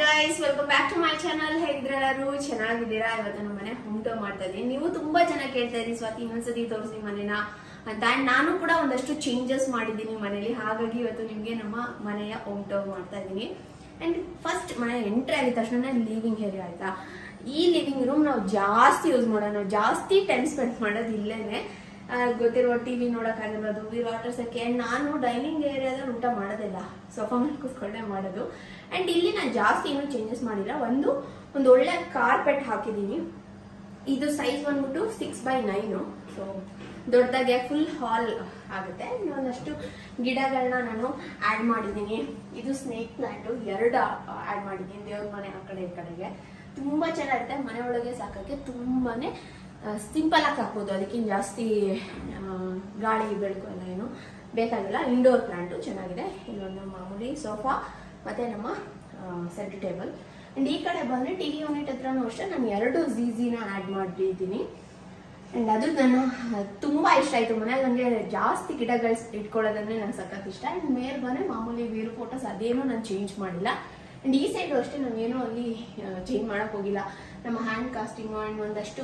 Guys, welcome back to my channel. ಹೇಗಿದ್ರೆ ಎಲ್ಲರೂ ಚೆನ್ನಾಗಿದ್ದೀರಾ? ಇವತ್ತು ನಮ್ಮ ಮನೆ ಹೋಮ್ ಟೂರ್ ಮಾಡ್ತಾ ಇದ್ದೀನಿ. ನೀವು ತುಂಬಾ ಜನ ಕೇಳ್ತಾ ಇದ್ದೀರಿ, ಸ್ವಾತಿ ಇನ್ನೊಂದ್ಸತಿ ತೋರಿಸಿ ಮನೆನ ಅಂತ. ಅಂಡ್ ನಾನು ಕೂಡ ಒಂದಷ್ಟು ಚೇಂಜಸ್ ಮಾಡಿದ್ದೀನಿ ಮನೇಲಿ. ಹಾಗಾಗಿ ಇವತ್ತು ನಿಮ್ಗೆ ನಮ್ಮ ಮನೆಯ ಹೋಮ್ ಟೂರ್ ಮಾಡ್ತಾ ಇದ್ದೀನಿ. ಅಂಡ್ ಫಸ್ಟ್ ಮನೆ ಎಂಟ್ರಿ ಆಗಿದ ತಕ್ಷಣ ಲಿವಿಂಗ್ ಏರಿಯಾ ಆಯ್ತಾ. ಈ ಲಿವಿಂಗ್ ರೂಮ್ ನಾವು ಜಾಸ್ತಿ ಯೂಸ್ ಮಾಡೋಣ, ಜಾಸ್ತಿ ಟೈಮ್ ಸ್ಪೆಂಡ್ ಮಾಡೋದು ಇಲ್ಲೇನೆ. ಗೊತ್ತಿರುವ ಟಿವಿ ನೋಡೋಕ್ಕಾಗಿರ್ಬೋದು, ವಾಟರ್ ಸೆಕೆ. ನಾನು ಡೈನಿಂಗ್ ಏರಿಯಾದಲ್ಲಿ ಊಟ ಮಾಡೋದಿಲ್ಲ, ಸೋಫಾ ಮೇಲೆ ಕೂತ್ಕೊಂಡೆ ಮಾಡೋದು. ಅಂಡ್ ಇಲ್ಲಿ ನಾನು ಜಾಸ್ತಿ ಏನೂ ಚೇಂಜಸ್ ಮಾಡಿಲ್ಲ. ಒಂದು ಒಳ್ಳೆ ಕಾರ್ಪೆಟ್ ಹಾಕಿದ್ದೀನಿ. ಇದು ಸೈಜ್ ಬಂದ್ಬಿಟ್ಟು 6x9. ಸೊ ದೊಡ್ಡದಾಗೆ ಫುಲ್ ಹಾಲ್ ಆಗುತ್ತೆ. ಒಂದಷ್ಟು ಗಿಡಗಳನ್ನ ನಾನು ಆಡ್ ಮಾಡಿದ್ದೀನಿ. ಇದು ಸ್ನೇಕ್ ಪ್ಲಾಂಟ್ 2 ಆಡ್ ಮಾಡಿದ್ದೀನಿ. ದೇವ್ರ ಮನೆ ಆ ಕಡೆ ಈ ಕಡೆಗೆ ತುಂಬಾ ಚೆನ್ನಾಗಿರುತ್ತೆ. ಮನೆ ಒಳಗೆ ಸಾಕಕ್ಕೆ ತುಂಬಾನೇ ಸಿಂಪಲ್ ಆಗಿ ಹಾಕ್ಬೋದು. ಅದಕ್ಕಿಂತ ಜಾಸ್ತಿ ಗಾಳಿ ಬೆಳಕು ಎಲ್ಲ ಏನು ಬೇಕಾಗಿಲ್ಲ. ಇಂಡೋರ್ ಪ್ಲಾಂಟು ಚೆನ್ನಾಗಿದೆ. ಇಲ್ಲೊಂದು ಮಾಮೂಲಿ ಸೋಫಾ ಮತ್ತೆ ನಮ್ಮ ಸೆಂಟರ್ ಟೇಬಲ್. ಅಂಡ್ ಈ ಕಡೆ ಬಂದ್ರೆ ಟಿವಿ ಯೂನಿಟ್ ಹತ್ರನೂ ಅಷ್ಟೇ ನಾನು 2 ಝೀಝಿನ ಆಡ್ ಮಾಡಿದ್ದೀನಿ. ಅಂಡ್ ಅದು ನನ್ನ ತುಂಬಾ ಇಷ್ಟ ಆಯ್ತು. ಮನೇಲಿ ನನಗೆ ಜಾಸ್ತಿ ಗಿಡಗಳು ಇಟ್ಕೊಳ್ಳೋದಂದ್ರೆ ನಂಗೆ ಸಖತ್ ಇಷ್ಟ. ಅಂಡ್ ಮೇಲ್ ಬಂದ್ರೆ ಮಾಮೂಲಿ ವೀರು ಫೋಟೋಸ್ ಅದೇನೋ ನಾನು ಚೇಂಜ್ ಮಾಡಿಲ್ಲ. ಅಂಡ್ ಈ ಸೈಡು ಅಷ್ಟೇ ನಾವೇನೋ ಅಲ್ಲಿ ಚೇಂಜ್ ಮಾಡಕ್ ಹೋಗಿಲ್ಲ. ನಮ್ಮ ಹ್ಯಾಂಡ್ ಕಾಸ್ಟಿಂಗ್ ಅಂಡ್ ಒಂದಷ್ಟು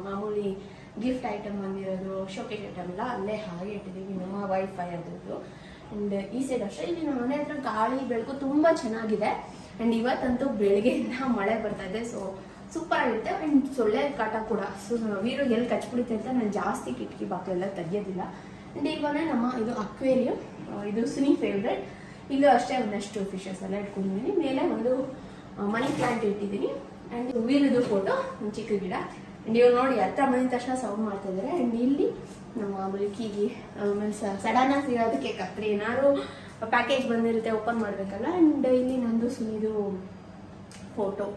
ಮಾಮೂಲಿ ಗಿಫ್ಟ್ ಐಟಮ್ ಬಂದಿರೋದು, ಶೋಕೇಸ್ ಐಟಮ್ ಎಲ್ಲ ಅಲ್ಲೇ ಹಾಗೆ ಇಟ್ಟಿದ್ದೀವಿ. ನಮ್ಮ ವೈಫೈ ಅದ್ರದ್ದು. ಅಂಡ್ ಈ ಸೈಡ್ ಅಷ್ಟೇ. ಇಲ್ಲಿ ನಮ್ಮ ಮನೆ ಹತ್ರ ಗಾಳಿ ಬೆಳಕು ತುಂಬಾ ಚೆನ್ನಾಗಿದೆ. ಅಂಡ್ ಇವತ್ತಂತೂ ಬೆಳಗ್ಗೆಯಿಂದ ಮಳೆ ಬರ್ತಾ ಇದೆ. ಸೊ ಸೂಪರ್ ಆಗಿರುತ್ತೆ. ಅಂಡ್ ಸೊಳ್ಳೆ ಕಾಟ ಕೂಡ. ಸೊ ವೀರು ಎಲ್ಲಿ ಕಚ್ಬಿಡುತ್ತೆ ಅಂತ ನಾನು ಜಾಸ್ತಿ ಕಿಟಕಿ ಬಾಕ್ಲೆಲ್ಲ ತೆಗಿಯೋದಿಲ್ಲ. ಅಂಡ್ ಇವಾಗ ನಮ್ಮ ಇದು ಅಕ್ವೇರಿಯಂ, ಇದು ಸುನಿ ಫೇವ್ರೆಟ್. ಇಲ್ಲೂ ಅಷ್ಟೇ ಒಂದಷ್ಟು ಫಿಶಸ್ ಎಲ್ಲ ಇಟ್ಕೊಂಡಿದ್ದೀನಿ. ಮೇಲೆ ಒಂದು ಮನಿ ಪ್ಲಾಂಟ್ ಇಟ್ಟಿದ್ದೀನಿ. ಅಂಡ್ ವೀರದು ಫೋಟೋ, ಒಂದು ಚಿಕ್ಕ ಗಿಡ. ಅಂಡ್ ಇವಾಗ ನೋಡಿ ಹತ್ರ ಬಂದ ತಕ್ಷಣ ಸೌಂಡ್ ಮಾಡ್ತಾ ಇದ್ದಾರೆ. ಅಂಡ್ ಇಲ್ಲಿ ನಮ್ಮ ಮುಲ್ಕಿಗಿ ಆಮೇಲೆ ಸಡನ್ ಆಗಿ ಸಿಗೋದಕ್ಕೆ ಕತ್ರಿ ಏನಾದ್ರು ಪ್ಯಾಕೇಜ್ ಬಂದಿರುತ್ತೆ, ಓಪನ್ ಮಾಡ್ಬೇಕಲ್ಲ. ಅಂಡ್ ಇಲ್ಲಿ ನಂದು ಸುನಿದು ಫೋಟೋ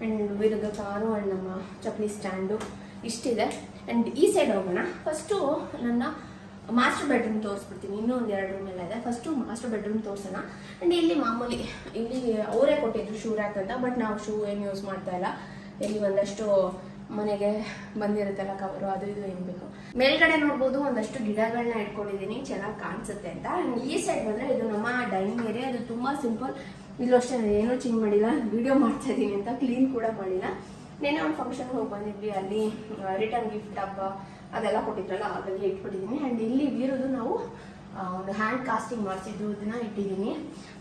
ಅಂಡ್ ವೀರದು ಕಾರು ಅಂಡ್ ನಮ್ಮ ಚಪ್ಪಲಿ ಸ್ಟ್ಯಾಂಡು ಇಷ್ಟಿದೆ. ಅಂಡ್ ಈ ಸೈಡ್ ಹೋಗೋಣ. ಫಸ್ಟು ನನ್ನ ಮಾಸ್ಟರ್ ಬೆಡ್ರೂಮ್ ತೋರಿಸ್ಬಿಡ್ತೀನಿ. ಇನ್ನೂ ಒಂದು 2 ರೂಮ್ ಎಲ್ಲ ಇದೆ. ಫಸ್ಟು ಮಾಸ್ಟರ್ ಬೆಡ್ರೂಮ್ ತೋರಿಸೋಣ. ಅಂಡ್ ಇಲ್ಲಿ ಮಾಮೂಲಿ ಇಲ್ಲಿ ಅವರೇ ಕೊಟ್ಟಿದ್ರು ಶೂ ರ್ಯಾಕ್ ಅಂತ. ಬಟ್ ನಾವು ಶೂ ಏನು ಯೂಸ್ ಮಾಡ್ತಾ ಇಲ್ಲ. ಇಲ್ಲಿ ಒಂದಷ್ಟು ಮನೆಗೆ ಬಂದಿರುತ್ತಲ್ಲ ಕವರು, ಅದು ಇದು ಏನ್ ಬೇಕು. ಮೇಲ್ಗಡೆ ನೋಡ್ಬೋದು ಒಂದಷ್ಟು ಗಿಡಗಳನ್ನ ಇಟ್ಕೊಂಡಿದ್ದೀನಿ, ಚೆನ್ನಾಗಿ ಕಾಣಿಸುತ್ತೆ ಅಂತ. ಅಂಡ್ ಈ ಸೈಡ್ ಬಂದ್ರೆ ಇದು ನಮ್ಮ ಡೈನಿಂಗ್ ಏರಿಯಾ. ಅದು ತುಂಬಾ ಸಿಂಪಲ್. ಇಲ್ಲೂ ಅಷ್ಟೇ ಏನೂ ಚೇಂಜ್ ಮಾಡಿಲ್ಲ. ವಿಡಿಯೋ ಮಾಡ್ತಾ ಇದ್ದೀನಿ ಅಂತ ಕ್ಲೀನ್ ಕೂಡ ಮಾಡಿಲ್ಲ. ನೆನೆ ಒಂದು ಫಂಕ್ಷನ್ಗೆ ಹೋಗಿ ಬಂದಿದ್ವಿ, ಅಲ್ಲಿ ರಿಟರ್ನ್ ಗಿಫ್ಟ್ ಹಬ್ಬ ಅದೆಲ್ಲ ಕೊಟ್ಟಿದ್ರಲ್ಲ, ಹಾಗಾಗಿ ಇಟ್ಬಿಟ್ಟಿದ್ದೀನಿ. ಅಂಡ್ ಇಲ್ಲಿ ವೀರದು ನಾವು ಒಂದು ಹ್ಯಾಂಡ್ ಕಾಸ್ಟಿಂಗ್ ಮಾಡಿಸಿದ್ದು ಇದನ್ನ ಇಟ್ಟಿದ್ದೀನಿ.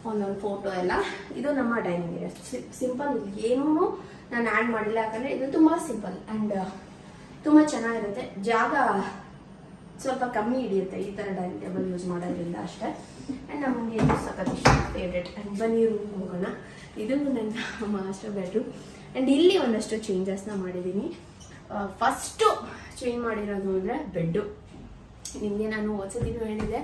ಒಂದೊಂದು ಫೋಟೋ ಎಲ್ಲ. ಇದು ನಮ್ಮ ಡೈನಿಂಗ್ ಏರಿಯಾ. ಸಿಂಪಲ್, ಏನೂ ನಾನು ಆ್ಯಡ್ ಮಾಡಿಲ್ಲ. ಯಾಕಂದರೆ ಇದು ತುಂಬ ಸಿಂಪಲ್ ಆ್ಯಂಡ್ ತುಂಬ ಚೆನ್ನಾಗಿರುತ್ತೆ. ಜಾಗ ಸ್ವಲ್ಪ ಕಮ್ಮಿ ಹಿಡಿಯುತ್ತೆ ಈ ಥರ ಡೈನಿಂಗ್ ಟೇಬಲ್ ಯೂಸ್ ಮಾಡೋದ್ರಿಂದ ಅಷ್ಟೇ. ಆ್ಯಂಡ್ ನಮಗೆ ಇದು ಸಖತ್ ಇಷ್ಟ, ಫೇವ್ರೆಟ್. ಆ್ಯಂಡ್ ಬನ್ನಿ ರೂಮ್ ಹೋಗೋಣ. ಇದು ನನ್ನ ಮಾಸ್ಟರ್ ಬೆಡ್ರೂಮ್. ಆ್ಯಂಡ್ ಇಲ್ಲಿ ಒಂದಷ್ಟು ಚೇಂಜಸ್ನ ಮಾಡಿದ್ದೀನಿ. ಫಸ್ಟು ಚೇಂಜ್ ಮಾಡಿರೋದು ಅಂದರೆ ಬೆಡ್ಡು. ನಿಮಗೆ ನಾನು ಒಂದ್ಸತಿನೂ ಹೇಳಿದೆ,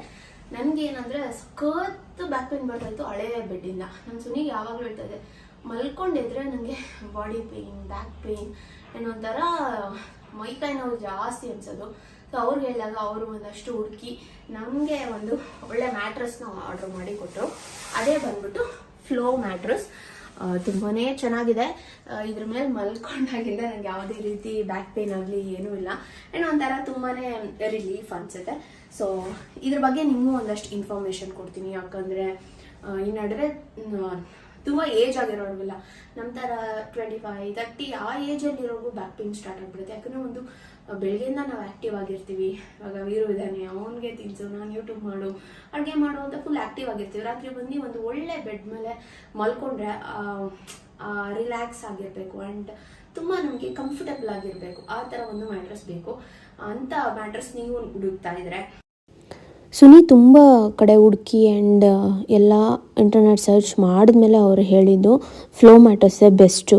ನನಗೆ ಏನಂದರೆ ಸಖತ್ ಬ್ಯಾಕ್ ಪೇನ್ ಬರ್ತಾಯಿತ್ತು ಹಳೆಯ ಬೆಡ್ಡಿಂದ. ನನ್ನ ಸುನಿಗೆ ಯಾವಾಗಲೂ ಹೇಳ್ತಾ ಇದೆ, ಮಲ್ಕೊಂಡಿದ್ರೆ ನನಗೆ body pain, back pain and ಒಂಥರ ಮೈಕೈ ನೋವು ಜಾಸ್ತಿ ಅನ್ಸೋದು. ಸೊ ಅವ್ರಿಗೆ ಹೇಳಿದಾಗ ಅವರು ಒಂದಷ್ಟು ಹುಡುಕಿ ನಮಗೆ ಒಂದು ಒಳ್ಳೆ ಮ್ಯಾಟ್ರಸ್ನ ಆರ್ಡ್ರ್ ಮಾಡಿ ಕೊಟ್ಟರು. ಅದೇ ಬಂದ್ಬಿಟ್ಟು ಫ್ಲೋ ಮ್ಯಾಟ್ರಸ್. ತುಂಬಾ ಚೆನ್ನಾಗಿದೆ. ಇದ್ರ ಮೇಲೆ ಮಲ್ಕೊಂಡಾಗಿಂದ ನನಗೆ ಯಾವುದೇ ರೀತಿ ಬ್ಯಾಕ್ ಪೇನ್ ಆಗಲಿ ಏನೂ ಇಲ್ಲ. ಆ್ಯಂಡ್ ಒಂಥರ ತುಂಬಾ ರಿಲೀಫ್ ಅನಿಸುತ್ತೆ. ಸೊ ಇದ್ರ ಬಗ್ಗೆ ನಿಮಗೂ ಒಂದಷ್ಟು ಇನ್ಫಾರ್ಮೇಷನ್ ಕೊಡ್ತೀನಿ. ಯಾಕಂದರೆ ಈ ನಡುವೆ ತುಂಬ ಏಜ್ ಆಗಿರೋರಿಗಿಲ್ಲ, ನಮ್ಮ ಥರ 25, 30 ಆ ಏಜಲ್ಲಿರೋರ್ಗೂ ಬ್ಯಾಕ್ ಪೇನ್ ಸ್ಟಾರ್ಟ್ ಆಗಿಬಿಡುತ್ತೆ. ಯಾಕಂದರೆ ಒಂದು ಬೆಳಗ್ಗೆಯಿಂದ ನಾವು ಆ್ಯಕ್ಟಿವ್ ಆಗಿರ್ತೀವಿ. ಇವಾಗ ವೀರು ಇದ್ದಾನೆ, ಅವನಿಗೆ ತಿನ್ಸು, ನಾನು ಯೂಟ್ಯೂಬ್ ಮಾಡು, ಅಡುಗೆ ಮಾಡು ಅಂತ ಫುಲ್ ಆ್ಯಕ್ಟಿವ್ ಆಗಿರ್ತೀವಿ. ರಾತ್ರಿ ಬಂದು ಒಂದು ಒಳ್ಳೆ ಬೆಡ್ ಮೇಲೆ ಮಲ್ಕೊಂಡ್ರೆ ರಿಲ್ಯಾಕ್ಸ್ ಆಗಿರಬೇಕು ಆ್ಯಂಡ್ ತುಂಬ ನಮಗೆ ಕಂಫರ್ಟಬಲ್ ಆಗಿರಬೇಕು. ಆ ಥರ ಒಂದು ಮ್ಯಾಟ್ರಸ್ ಬೇಕು. ಅಂಥ ಮ್ಯಾಟ್ರಸ್ ನೀವು ಹುಡುಕ್ತಾ ಇದ್ರೆ ಸುನಿ ತುಂಬ ಕಡೆ ಹುಡುಕಿ ಆ್ಯಂಡ್ ಎಲ್ಲ ಇಂಟರ್ನೆಟ್ ಸರ್ಚ್ ಮಾಡಿದ್ಮೇಲೆ ಅವರು ಹೇಳಿದ್ದು ಫ್ಲೋ ಮ್ಯಾಟ್ರಸ್ಸೇ ಬೆಸ್ಟು.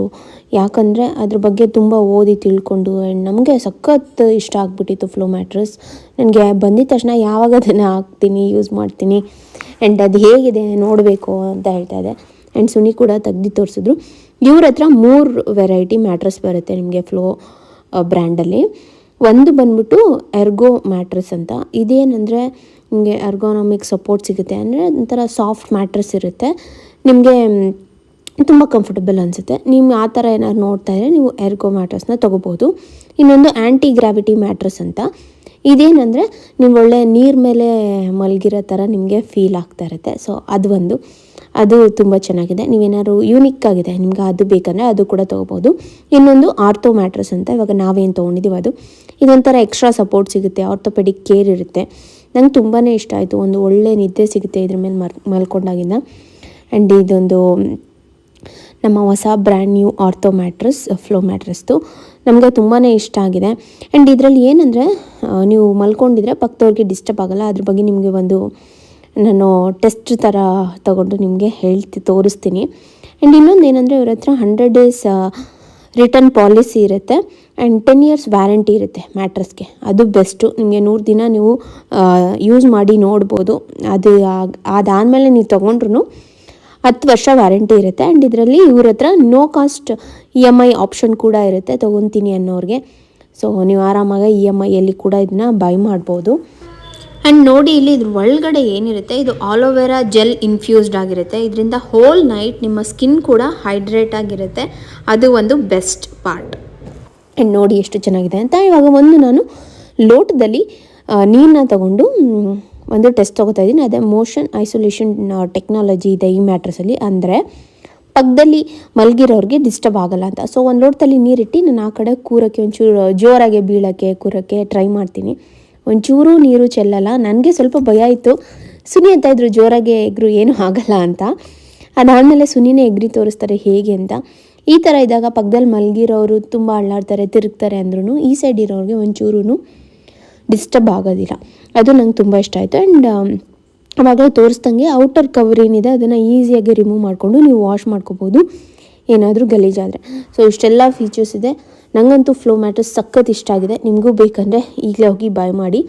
ಯಾಕಂದರೆ ಅದ್ರ ಬಗ್ಗೆ ತುಂಬ ಓದಿ ತಿಳ್ಕೊಂಡು ಆ್ಯಂಡ್ ನಮಗೆ ಸಖತ್ ಇಷ್ಟ ಆಗಿಬಿಟ್ಟಿತ್ತು ಫ್ಲೋ ಮ್ಯಾಟ್ರಸ್. ನನಗೆ ಬಂದಿದ್ದ ತಕ್ಷಣ ಯಾವಾಗ ಅದನ್ನು ಹಾಕ್ತೀನಿ, ಯೂಸ್ ಮಾಡ್ತೀನಿ ಆ್ಯಂಡ್ ಅದು ಹೇಗಿದೆ ನೋಡಬೇಕು ಅಂತ ಹೇಳ್ತಾ ಇದೆ. ಆ್ಯಂಡ್ ಸುನಿ ಕೂಡ ತೆಗ್ದು ತೋರಿಸಿದ್ರು. ಇವ್ರ ಹತ್ರ 3 ವೆರೈಟಿ ಮ್ಯಾಟ್ರಸ್ ಬರುತ್ತೆ ನಿಮಗೆ ಫ್ಲೋ ಬ್ರ್ಯಾಂಡಲ್ಲಿ. ಒಂದು ಬಂದ್ಬಿಟ್ಟು ಎರ್ಗೋ ಮ್ಯಾಟ್ರಸ್ ಅಂತ. ಇದೇನಂದರೆ ನಿಮಗೆ ಎರ್ಗೋನಾಮಿಕ್ ಸಪೋರ್ಟ್ ಸಿಗುತ್ತೆ. ಅಂದರೆ ಒಂಥರ ಸಾಫ್ಟ್ ಮ್ಯಾಟ್ರಸ್ ಇರುತ್ತೆ, ನಿಮಗೆ ತುಂಬ ಕಂಫರ್ಟಬಲ್ ಅನಿಸುತ್ತೆ. ನೀವು ಆ ಥರ ಏನಾದ್ರು ನೋಡ್ತಾ ಇದ್ದರೆ ನೀವು ಎರ್ಗೋ ಮ್ಯಾಟ್ರಸ್ನ ತೊಗೋಬೋದು. ಇನ್ನೊಂದು ಆ್ಯಂಟಿ ಗ್ರಾವಿಟಿ ಮ್ಯಾಟ್ರಸ್ ಅಂತ. ಇದೇನಂದರೆ ನೀವು ಒಳ್ಳೆ ನೀರು ಮೇಲೆ ಮಲಗಿರೋ ಥರ ನಿಮಗೆ ಫೀಲ್ ಆಗ್ತಾ ಇರುತ್ತೆ. ಸೊ ಅದು ಒಂದು. ಅದು ತುಂಬ ಚೆನ್ನಾಗಿದೆ. ನೀವೇನಾದ್ರು ಯೂನಿಕ್ ಆಗಿದೆ ನಿಮ್ಗೆ ಅದು ಬೇಕಂದರೆ ಅದು ಕೂಡ ತೊಗೋಬೋದು. ಇನ್ನೊಂದು ಆರ್ಥೋ ಮ್ಯಾಟ್ರಸ್ ಅಂತ ಇವಾಗ ನಾವೇನು ತೊಗೊಂಡಿದ್ದೀವಿ ಅದು ಇದೊಂಥರ ಎಕ್ಸ್ಟ್ರಾ ಸಪೋರ್ಟ್ ಸಿಗುತ್ತೆ, ಆರ್ಥೋಪೆಡಿಕ್ ಕೇರ್ ಇರುತ್ತೆ. ನಂಗೆ ತುಂಬಾ ಇಷ್ಟ ಆಯಿತು. ಒಂದು ಒಳ್ಳೆ ನಿದ್ದೆ ಸಿಗುತ್ತೆ ಇದ್ರ ಮೇಲೆ ಮಲ್ಕೊಂಡಾಗಿಂದ. ಆ್ಯಂಡ್ ಇದೊಂದು ನಮ್ಮ ಹೊಸ brand new ortho mattress, Flo ಮ್ಯಾಟ್ರಸ್ದು ನಮಗೆ ತುಂಬಾ ಇಷ್ಟ ಆಗಿದೆ. ಆ್ಯಂಡ್ ಇದರಲ್ಲಿ ಏನಂದರೆ ನೀವು ಮಲ್ಕೊಂಡಿದ್ರೆ ಪಕ್ಕದವ್ರಿಗೆ ಡಿಸ್ಟರ್ಬ್ ಆಗೋಲ್ಲ. ಅದ್ರ ಬಗ್ಗೆ ನಿಮಗೆ ಒಂದು ನಾನು ಟೆಸ್ಟ್ ಥರ ತಗೊಂಡು ನಿಮಗೆ ತೋರಿಸ್ತೀನಿ. ಆ್ಯಂಡ್ ಇನ್ನೊಂದು ಏನಂದರೆ ಇವ್ರ ಹತ್ರ 100 days ರಿಟರ್ನ್ ಪಾಲಿಸಿ ಇರುತ್ತೆ ಆ್ಯಂಡ್ 10 years ವ್ಯಾರಂಟಿ ಇರುತ್ತೆ ಮ್ಯಾಟ್ರಸ್ಗೆ. ಅದು ಬೆಸ್ಟು. ನಿಮಗೆ 100 ದಿನ ನೀವು ಯೂಸ್ ಮಾಡಿ ನೋಡ್ಬೋದು. ಅದಾದಮೇಲೆ ನೀವು ತೊಗೊಂಡ್ರು 10 ವರ್ಷ ವ್ಯಾರಂಟಿ ಇರುತ್ತೆ. ಆ್ಯಂಡ್ ಇದರಲ್ಲಿ ಇವ್ರ ಹತ್ರ ನೋ ಕಾಸ್ಟ್ EMI ಆಪ್ಷನ್ ಕೂಡ ಇರುತ್ತೆ ತೊಗೊತೀನಿ ಅನ್ನೋರಿಗೆ. ಸೊ ನೀವು ಆರಾಮಾಗಿ EMIಯಲ್ಲಿ ಕೂಡ ಇದನ್ನ ಬೈ ಮಾಡ್ಬೋದು. ಆ್ಯಂಡ್ ನೋಡಿ ಇಲ್ಲಿ ಇದ್ರ ಒಳಗಡೆ ಏನಿರುತ್ತೆ, ಇದು ಆಲೋವೆರಾ ಜೆಲ್ ಇನ್ಫ್ಯೂಸ್ಡ್ ಆಗಿರುತ್ತೆ. ಇದರಿಂದ ಹೋಲ್ ನೈಟ್ ನಿಮ್ಮ ಸ್ಕಿನ್ ಕೂಡ ಹೈಡ್ರೇಟ್ ಆಗಿರುತ್ತೆ. ಅದು ಒಂದು ಬೆಸ್ಟ್ ಪಾರ್ಟ್. ಆ್ಯಂಡ್ ನೋಡಿ ಎಷ್ಟು ಚೆನ್ನಾಗಿದೆ ಅಂತ. ಇವಾಗ ನಾನು ಲೋಟದಲ್ಲಿ ನೀರನ್ನ ತಗೊಂಡು ಒಂದು ಟೆಸ್ಟ್ ತೊಗೋತಾ ಇದ್ದೀನಿ. ಅದೇ ಮೋಷನ್ ಐಸೋಲೇಷನ್ ಟೆಕ್ನಾಲಜಿ ಇದೆ ಈ ಮ್ಯಾಟ್ರಸಲ್ಲಿ. ಅಂದರೆ ಪಕ್ಕದಲ್ಲಿ ಮಲಗಿರೋರಿಗೆ ಡಿಸ್ಟರ್ಬ್ ಆಗಲ್ಲ ಅಂತ. ಸೊ ಒಂದು ಲೋಟದಲ್ಲಿ ನೀರಿಟ್ಟು ನಾನು ಆ ಕಡೆ ಕೂರೋಕ್ಕೆ ಒಂಚೂರು ಜೋರಾಗಿ ಕೂರೋಕ್ಕೆ ಟ್ರೈ ಮಾಡ್ತೀನಿ. ಒಂಚೂರು ನೀರು ಚೆಲ್ಲಲ್ಲ. ನನಗೆ ಸ್ವಲ್ಪ ಭಯ ಇತ್ತು. ಸುನಿ ಅಂತ ಇದ್ರು ಜೋರಾಗಿ ಎಗ್ರು ಏನೂ ಆಗಲ್ಲ ಅಂತ. ಅದಾದಮೇಲೆ ಸುನಿನೇ ಎಗ್ರಿ ತೋರಿಸ್ತಾರೆ ಹೇಗೆ ಅಂತ. ಈ ಥರ ಇದ್ದಾಗ ಪಕ್ಕದಲ್ಲಿ ಮಲಗಿರೋರು ತುಂಬ ಅಳ್ಳಾಡ್ತಾರೆ, ತಿರುಗ್ತಾರೆ ಅಂದ್ರೂ ಈ ಸೈಡ್ ಇರೋರಿಗೆ ಒಂಚೂರು ಡಿಸ್ಟರ್ಬ್ ಆಗೋದಿಲ್ಲ. ಅದು ನಂಗೆ ತುಂಬ ಇಷ್ಟ ಆಯಿತು. ಆ್ಯಂಡ್ ಆವಾಗಲೇ ತೋರಿಸ್ದಂಗೆ ಔಟರ್ ಕವರ್ ಏನಿದೆ ಅದನ್ನು ಈಸಿಯಾಗಿ ರಿಮೂವ್ ಮಾಡಿಕೊಂಡು ನೀವು ವಾಶ್ ಮಾಡ್ಕೋಬೋದು ಏನಾದರೂ ಗಲೀಜಾದರೆ. ಸೊ ಇಷ್ಟೆಲ್ಲ ಫೀಚರ್ಸ್ ಇದೆ. ನನಗಂತೂ ಫ್ಲೋ ಮ್ಯಾಟ್ರಸ್ ಸಖತ್ ಇಷ್ಟ ಆಗಿದೆ. ನಿಮಗೂ ಬೇಕಂದರೆ ಈಗಲೇ ಹೋಗಿ ಬೈ ಮಾಡಿ.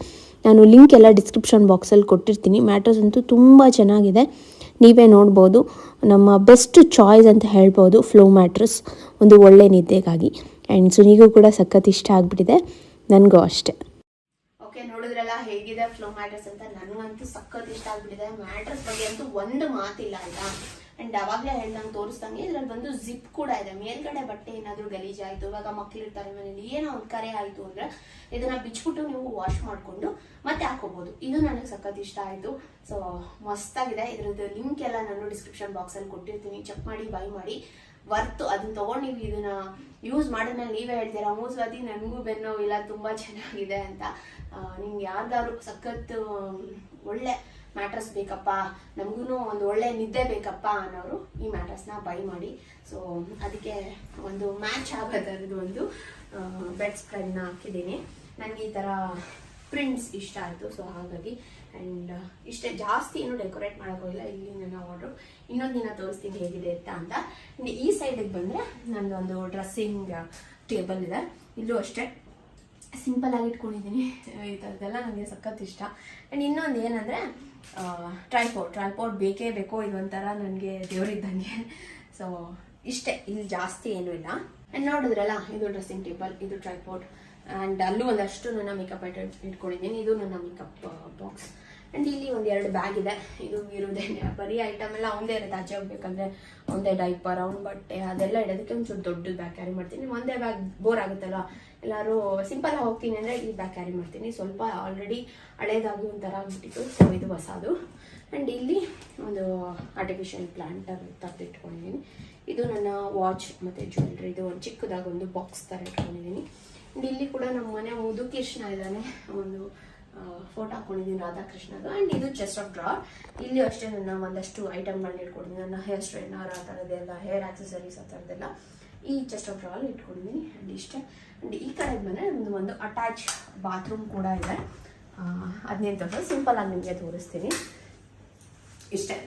ನಾನು ಲಿಂಕ್ ಎಲ್ಲ ಡಿಸ್ಕ್ರಿಪ್ಷನ್ ಬಾಕ್ಸಲ್ಲಿ ಕೊಟ್ಟಿರ್ತೀನಿ. ಮ್ಯಾಟ್ರಸ್ ಅಂತೂ ತುಂಬ ಚೆನ್ನಾಗಿದೆ, ನೀವೇ ನೋಡ್ಬೋದು. ನಮ್ಮ ಬೆಸ್ಟ್ ಚಾಯ್ಸ್ ಅಂತ ಹೇಳ್ಬೋದು ಫ್ಲೋ ಮ್ಯಾಟ್ರಸ್, ಒಂದು ಒಳ್ಳೆ ನಿದ್ದೆಗಾಗಿ. ಆ್ಯಂಡ್ ಸುನಿಗೂ ಕೂಡ ಸಖತ್ ಇಷ್ಟ ಆಗಿಬಿಟ್ಟಿದೆ, ನನಗೂ ಅಷ್ಟೇ. ಓಕೆ, ನೋಡಿದ್ರಲ್ಲ ಹೇಗಿದೆ ಫ್ಲೋ ಮ್ಯಾಟ್ರಸ್ ಅಂತ. ನನಗಂತೂ ಸಖತ್ ಇಷ್ಟ ಆಗ್ಬಿಟ್ಟಿದೆ. ಮ್ಯಾಟ್ರಸ್ ಬಗ್ಗೆ ಅಂತೂ ಒಂದು ಮಾತಿಲ್ಲ ಆಯ್ತಾ. ಅಂಡ್ ಅವಾಗಲೇ ಹೇಳ್ದಂಗೆ ತೋರಿಸ್ದಂಗೆ ಇದ್ರಲ್ಲಿ ಬಂದು ಜಿಪ್ ಕೂಡ ಇದೆ. ಮೇಲ್ಗಡೆ ಬಟ್ಟೆ ಏನಾದರೂ ಗಲೀಜಾಯಿತು, ಇವಾಗ ಮಕ್ಳಿರ್ತಾರೆ ಮನೇಲಿ, ಏನೋ ಒಂದು ಕರೆ ಆಯಿತು ಅಂದರೆ ಇದನ್ನ ಬಿಚ್ಬಿಟ್ಟು ನೀವು ವಾಶ್ ಮಾಡಿಕೊಂಡು ಮತ್ತೆ ಹಾಕೋಬಹುದು. ಇದು ನನಗೆ ಸಖತ್ ಇಷ್ಟ ಆಯಿತು. ಸೊ ಮಸ್ತಾಗಿದೆ. ಇದ್ರದ್ದು ಲಿಂಕ್ ಎಲ್ಲ ನಾನು ಡಿಸ್ಕ್ರಿಪ್ಷನ್ ಬಾಕ್ಸಲ್ಲಿ ಕೊಟ್ಟಿರ್ತೀನಿ, ಚೆಕ್ ಮಾಡಿ ಬೈ ಮಾಡಿ. ವರ್ತು. ಅದನ್ನ ತೊಗೊಂಡು ನೀವು ಇದನ್ನ ಯೂಸ್ ಮಾಡಿದ್ಮೇಲೆ ನೀವೇ ಹೇಳ್ತೀರಾ ಮೂಸ್ವಾತಿ ನನಗೂ ಬೆನ್ನೋವಿಲ್ಲ, ತುಂಬ ಚೆನ್ನಾಗಿದೆ ಅಂತ. ನಿಮ್ಗೆ ಯಾವ್ದಾದ್ರು ಸಖತ್ ಒಳ್ಳೆ ಮ್ಯಾಟ್ರಸ್ ಬೇಕಪ್ಪ, ನಮಗೂ ಒಂದು ಒಳ್ಳೆ ನಿದ್ದೆ ಬೇಕಪ್ಪ ಅನ್ನೋರು ಈ ಮ್ಯಾಟ್ರಸ್ನ ಬೈ ಮಾಡಿ. ಸೊ ಅದಕ್ಕೆ ಒಂದು ಮ್ಯಾಚ್ ಆಗೋದ್ರದ್ದು ಒಂದು ಬೆಡ್ ಸ್ಪ್ರೆಡ್ನ ಹಾಕಿದ್ದೀನಿ. ನನಗೆ ಈ ಥರ ಪ್ರಿಂಟ್ಸ್ ಇಷ್ಟ ಆಯಿತು. ಸೊ ಹಾಗಾಗಿ ಆ್ಯಂಡ್ ಇಷ್ಟೇ, ಜಾಸ್ತಿ ಏನು ಡೆಕೋರೇಟ್ ಮಾಡೋಕ್ಕೋಗಿಲ್ಲ. ಇಲ್ಲಿ ನನ್ನ ಆರ್ಡ್ರು ಇನ್ನೊಂದು ದಿನ ತೋರಿಸ್ತೀನಿ ಹೇಗಿದೆ ಅಂತ. ಈ ಸೈಡಿಗೆ ಬಂದರೆ ನಂದು ಒಂದು ಡ್ರೆಸ್ಸಿಂಗ್ ಟೇಬಲ್ ಇದೆ. ಇಲ್ಲೂ ಅಷ್ಟೇ ಸಿಂಪಲ್ ಆಗಿ ಇಟ್ಕೊಂಡಿದ್ದೀನಿ. ಈ ಥರದ್ದೆಲ್ಲ ನನಗೆ ಸಖತ್ ಇಷ್ಟ. ಆ್ಯಂಡ್ ಇನ್ನೊಂದು ಏನಂದರೆ ಟ್ರೈಪೋಡ್ ಬೇಕೇ ಬೇಕೋ, ಇದೊಂಥರ ನನಗೆ ದೇವರಿದ್ದಂಗೆ. ಸೊ ಇಷ್ಟೇ, ಇಲ್ಲಿ ಜಾಸ್ತಿ ಏನೂ ಇಲ್ಲ. ಆ್ಯಂಡ್ ನೋಡಿದ್ರಲ್ಲ, ಇದು ಡ್ರೆಸ್ಸಿಂಗ್ ಟೇಬಲ್, ಇದು ಟ್ರೈಪೋಡ್. ಆ್ಯಂಡ್ ಅಲ್ಲೂ ಒಂದಷ್ಟು ನನ್ನ ಮೇಕಪ್ ಐಟಮ್ ಇಟ್ಕೊಂಡಿದ್ದೀನಿ. ಇದು ನನ್ನ ಮೇಕಪ್ ಬಾಕ್ಸ್. ಆ್ಯಂಡ್ ಇಲ್ಲಿ ಒಂದು 2 ಬ್ಯಾಗ್ ಇದೆ. ಇದು ಇರೋದೇನೆ ಬರೀ ಐಟಮ್ ಎಲ್ಲ ಒಂದೇ ಇರುತ್ತೆ. ಆಚೆ ಹೋಗ್ಬೇಕಂದ್ರೆ ಒಂದೇ ಡೈಪರ್, ಅವ್ನ ಬಟ್ಟೆ ಅದೆಲ್ಲ ಇಡೋದಕ್ಕೆ ಒಂಚೂರು ದೊಡ್ಡದು ಬ್ಯಾಗ್ ಕ್ಯಾರಿ ಮಾಡ್ತೀನಿ. ಒಂದೇ ಬ್ಯಾಗ್ ಬೋರ್ ಆಗುತ್ತಲ್ಲ, ಎಲ್ಲರೂ ಸಿಂಪಲ್ ಆಗಿ ಹೋಗ್ತೀನಿ ಅಂದರೆ ಈ ಬ್ಯಾಗ್ ಕ್ಯಾರಿ ಮಾಡ್ತೀನಿ. ಸ್ವಲ್ಪ ಆಲ್ರೆಡಿ ಹಳೇದಾಗಿ ಒಂಥರ ಆಗ್ಬಿಟ್ಟಿತ್ತು. ಸೊ ಇದು ಹೊಸದು. ಆ್ಯಂಡ್ ಇಲ್ಲಿ ಒಂದು ಆರ್ಟಿಫಿಷಿಯಲ್ ಪ್ಲಾಂಟರ್ ತೆಗೆದಿಟ್ಕೊಂಡಿದ್ದೀನಿ. ಇದು ನನ್ನ ವಾಚ್ ಮತ್ತು ಜ್ಯುವೆಲ್ರಿ. ಇದು ಒಂದು ಚಿಕ್ಕದಾಗಿ ಒಂದು ಬಾಕ್ಸ್ ಥರ ಇಟ್ಕೊಂಡಿದ್ದೀನಿ. ಆ್ಯಂಡ್ ಇಲ್ಲಿ ಕೂಡ ನಮ್ಮ ಮನೆ ಮುದುಕೃಷ್ಣ ಇದ್ದಾನೆ, ಒಂದು ಫೋಟೋ ಹಾಕೊಂಡಿದ್ದೀನಿ ರಾಧಾಕೃಷ್ಣದು. ಆ್ಯಂಡ್ ಇದು ಚೆಸ್ಟ್ ಆಫ್ ಡ್ರಾರ್. ಇಲ್ಲಿ ಅಷ್ಟೇ ನನ್ನ ಒಂದಷ್ಟು ಐಟಮ್ಗಳನ್ನ ಇಟ್ಕೊಂಡಿದ್ದೀನಿ. ನನ್ನ ಹೇರ್ ಸ್ಟ್ರೈಟ್ನರ್ ಆ ಥರದ್ದೆಲ್ಲ, ಹೇರ್ ಆಕ್ಸೆಸರೀಸ್ ಆ ಥರದ್ದೆಲ್ಲ ಈ ಚೆಸ್ಟ್ ಆಫ್ ಡ್ರಾರ್ ಇಟ್ಕೊಂಡಿದ್ದೀನಿ. ಆ್ಯಂಡ್ ಇಷ್ಟೇ. ಆ್ಯಂಡ್ ಈ ಕಡೆ ಬಂದರೆ ಒಂದು ಅಟ್ಯಾಚ್ ಬಾತ್ರೂಮ್ ಕೂಡ ಇದೆ. ಅದನ್ನೇನು ತೋರಿಸೋದು, ಸಿಂಪಲ್ ಆಗಿ ನಿಮಗೆ ತೋರಿಸ್ತೀನಿ. ಇಷ್ಟೇ.